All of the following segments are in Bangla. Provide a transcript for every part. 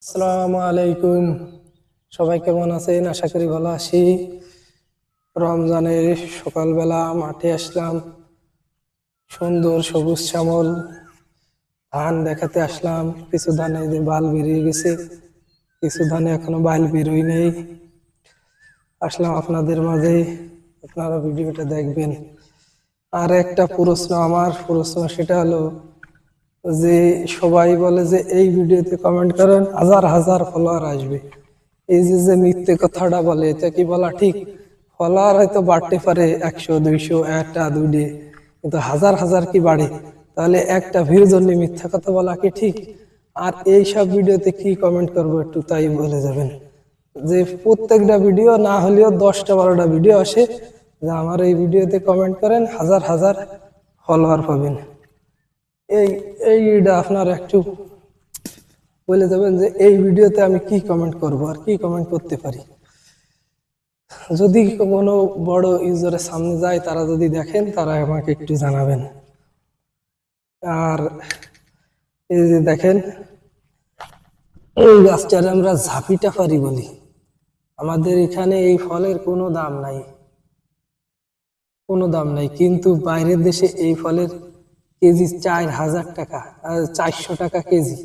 আসসালামু আলাইকুম। সবাই কেমন আছেন? আশা করি ভালো আছি। রমজানের সকালবেলা মাঠে আসলাম, সুন্দর সবুজ শ্যামল ধান দেখাতে আসলাম। কিছু ধানে যে বাল বেরিয়ে গেছে, কিছু ধানে এখনো বাল বেরোয় নেই। আসলাম আপনাদের মাঝে, আপনারা ভিডিওটা দেখবেন। আর একটা প্রশ্ন সেটা হলো যে সবাই বলে যে এই ভিডিওতে কমেন্ট করেন হাজার হাজার ফলোয়ার আসবে। এই যে যে মিথ্যে কথাটা বলে, এটা কি বলা ঠিক? ফলোয়ার হয়তো বাড়তে পারে 100 200 একটা দুইটে, কিন্তু হাজার হাজার কি বাড়ে? তাহলে একটা ভিউর জন্য মিথ্যা কথা বলা কি ঠিক? আর এই সব ভিডিওতে কি কমেন্ট করবো একটু তাই বলে যাবেন। যে প্রত্যেকটা ভিডিও না হলেও 10টা 12টা ভিডিও আসে যে আমার এই ভিডিওতে কমেন্ট করেন হাজার হাজার ফলোয়ার পাবেন। এই এইটা আপনারা একটু বলে দেবেন যে এই ভিডিওতে আমি কি কমেন্ট করব আর কি কমেন্ট করতে পারি। যদি কোনো বড় ইউজারের সামনে যায়, তারা যদি দেখেন, তারা আমাকে একটু জানাবেন। আর এই যে দেখেন, এই গাছটারে আমরা ঝাপিটা পারি বলি। আমাদের এখানে এই ফলের কোনো দাম নাই, কোনো দাম নাই, কিন্তু বাইরের দেশে এই ফলের কেজি 4000 টাকা, 400 টাকা কেজি।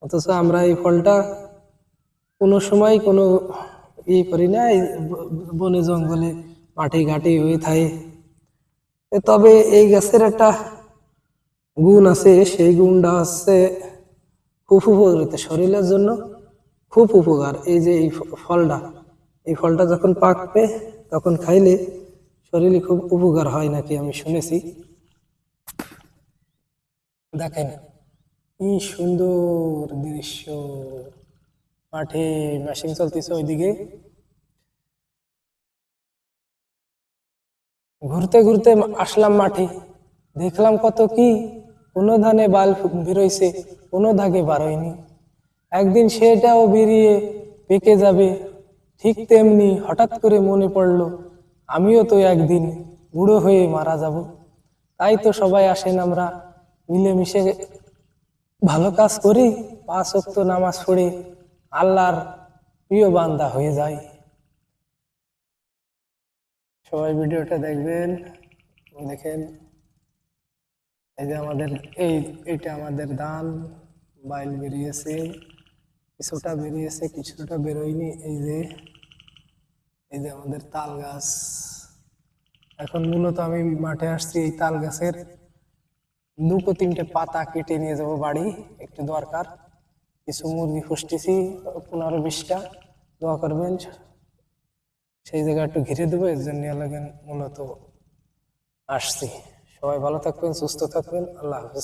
অথচ আমরা এই ফলটা কোনো সময় কোনো করি না, এই বনে জঙ্গলে মাঠে ঘাটে হয়ে থাকে। তবে এই গাছের একটা গুণ আছে, সেই গুণটা হচ্ছে খুব উপকারিতা, শরীরের জন্য খুব উপকার। এই যে এই ফলটা, এই ফলটা যখন পাকবে তখন খাইলে শরীরে খুব উপকার হয় নাকি আমি শুনেছি। দেখেন কি সুন্দর দৃশ্য, মাঠে মেশিন চলতেছে ওইদিকে। ঘুরতে ঘুরতে আসলাম মাঠে, দেখলাম কত কি, কোনো ধানে বাল বেরোইছে, কোনো দাগে বারোয়নি। একদিন সেটাও বেরিয়ে পেকে যাবে। ঠিক তেমনি হঠাৎ করে মনে পড়লো আমিও তো একদিন বুড়ো হয়ে মারা যাব। তাই তো সবাই আসেন, আমরা মিলেমিশে ভালো কাজ করি, 5 ওয়াক্ত নামাজ পড়ে আল্লাহর প্রিয় বান্দা হয়ে যায়। সবাই ভিডিওটা দেখবেন। দেখেন এই যে আমাদের এইটা আমাদের ধান, বাইল বেরিয়েছে, কিছুটা বেরিয়েছে কিছুটা বেরোয়নি। এই যে আমাদের তাল গাছ। এখন মূলত আমি মাঠে আসছি এই তাল গাছের 2-3টে পাতা কেটে নিয়ে যাব বাড়ি, একটু দরকার। কিছু মুরগি পুষতেছি, 15-20টা। দোয়া করবেন, সেই জায়গা একটু ঘিরে দেবো, এর জন্য মূলত আসছি। সবাই ভালো থাকবেন, সুস্থ থাকবেন, আল্লাহ হাফেজ।